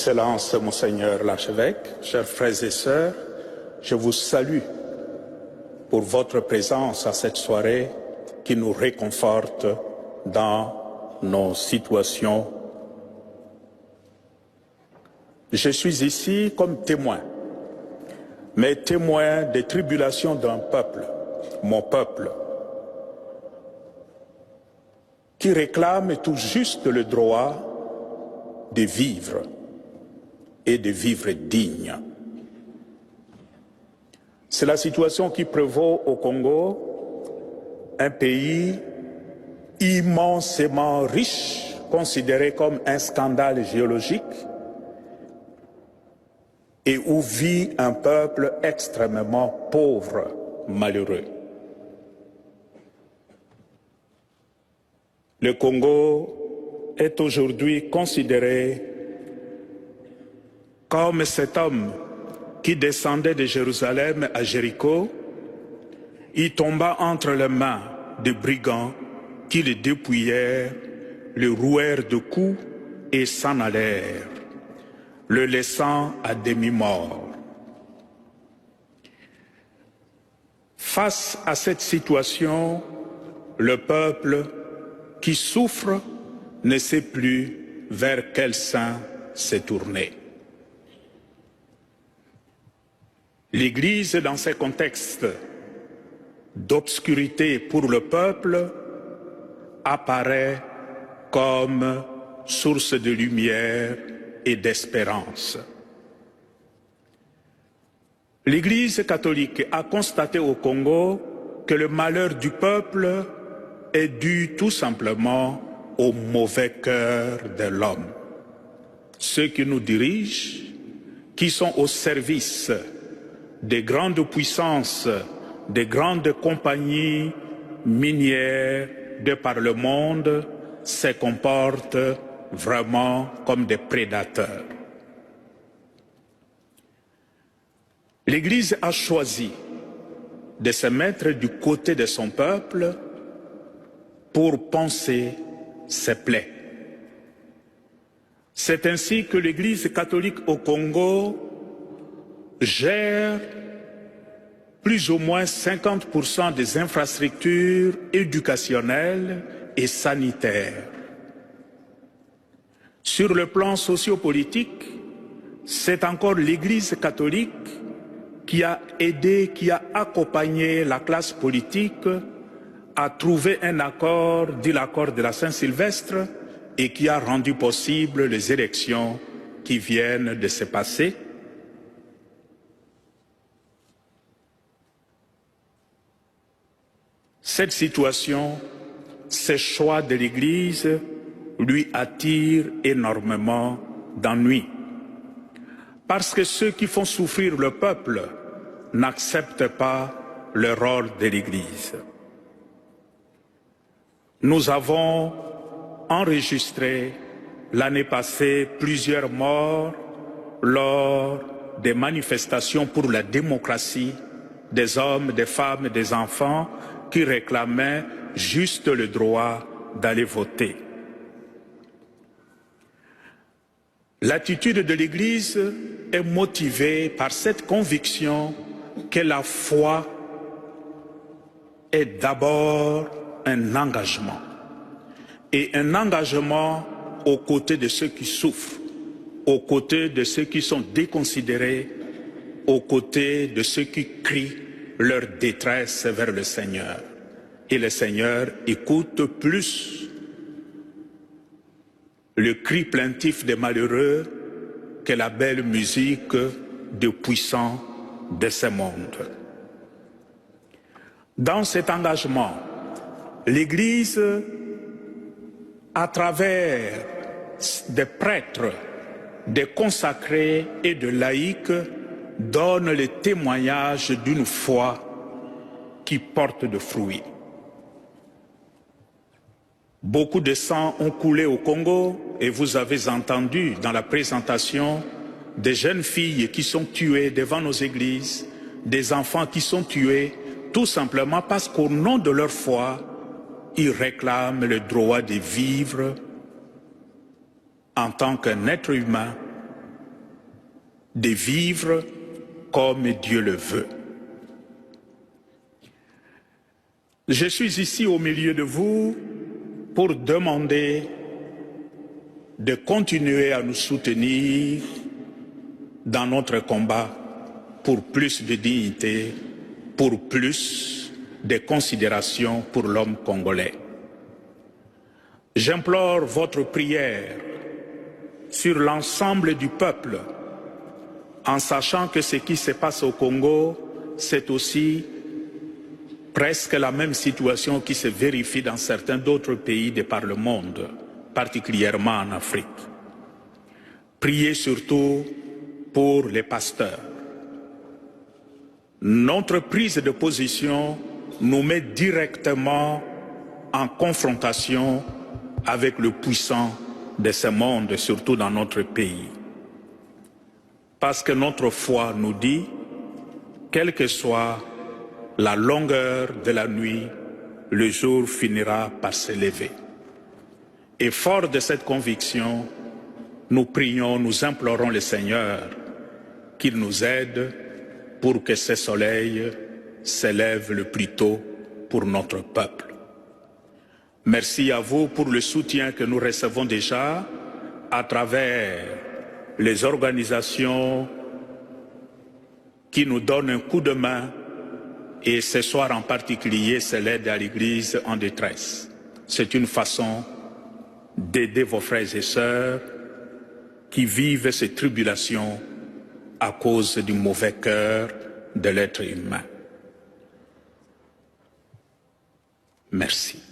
Excellence, Monseigneur l'archevêque, chers frères et sœurs, je vous salue pour votre présence à cette soirée qui nous réconforte dans nos situations. Je suis ici comme témoin, mais témoin des tribulations d'un peuple, mon peuple, qui réclame tout juste le droit de vivre et de vivre digne. C'est la situation qui prévaut au Congo, un pays immensément riche, considéré comme un scandale géologique, et où vit un peuple extrêmement pauvre, malheureux. Le Congo est aujourd'hui considéré comme cet homme qui descendait de Jérusalem à Jéricho, il tomba entre les mains de brigands qui le dépouillèrent, le rouèrent de coups et s'en allèrent, le laissant à demi-mort. Face à cette situation, le peuple qui souffre ne sait plus vers quel saint se tourner. L'Église, dans ces contextes d'obscurité pour le peuple, apparaît comme source de lumière et d'espérance. L'Église catholique a constaté au Congo que le malheur du peuple est dû tout simplement au mauvais cœur de l'homme. Ceux qui nous dirigent, qui sont au service des grandes puissances, des grandes compagnies minières de par le monde, se comportent vraiment comme des prédateurs. L'Église a choisi de se mettre du côté de son peuple pour panser ses plaies. C'est ainsi que l'Église catholique au Congo gère plus ou moins 50% des infrastructures éducationnelles et sanitaires. Sur le plan sociopolitique, c'est encore l'Église catholique qui a aidé, qui a accompagné la classe politique à trouver un accord, dit l'accord de la Saint-Sylvestre, et qui a rendu possible les élections qui viennent de se passer. Cette situation, ces choix de l'Église lui attirent énormément d'ennuis. Parce que ceux qui font souffrir le peuple n'acceptent pas le rôle de l'Église. Nous avons enregistré l'année passée plusieurs morts lors des manifestations pour la démocratie des hommes, des femmes et des enfants qui réclamaient juste le droit d'aller voter. L'attitude de l'Église est motivée par cette conviction que la foi est d'abord un engagement, et un engagement aux côtés de ceux qui souffrent, aux côtés de ceux qui sont déconsidérés, aux côtés de ceux qui crient leur détresse vers le Seigneur. Et le Seigneur écoute plus le cri plaintif des malheureux que la belle musique des puissants de ce monde. Dans cet engagement, l'Église, à travers des prêtres, des consacrés et de laïcs, donne le témoignage d'une foi qui porte de fruits. Beaucoup de sang ont coulé au Congo et vous avez entendu dans la présentation des jeunes filles qui sont tuées devant nos églises, des enfants qui sont tués tout simplement parce qu'au nom de leur foi, ils réclament le droit de vivre en tant qu'un être humain de vivre comme Dieu le veut. Je suis ici au milieu de vous pour demander de continuer à nous soutenir dans notre combat pour plus de dignité, pour plus de considération pour l'homme congolais. J'implore votre prière sur l'ensemble du peuple, en sachant que ce qui se passe au Congo, c'est aussi presque la même situation qui se vérifie dans certains d'autres pays de par le monde, particulièrement en Afrique. Priez surtout pour les pasteurs. Notre prise de position nous met directement en confrontation avec le puissant de ce monde, surtout dans notre pays. Parce que notre foi nous dit, quelle que soit la longueur de la nuit, le jour finira par se lever. Et fort de cette conviction, nous prions, nous implorons le Seigneur qu'il nous aide pour que ce soleil s'élève le plus tôt pour notre peuple. Merci à vous pour le soutien que nous recevons déjà à travers les organisations qui nous donnent un coup de main, et ce soir en particulier, c'est l'aide à l'Église en détresse. C'est une façon d'aider vos frères et sœurs qui vivent ces tribulations à cause du mauvais cœur de l'être humain. Merci.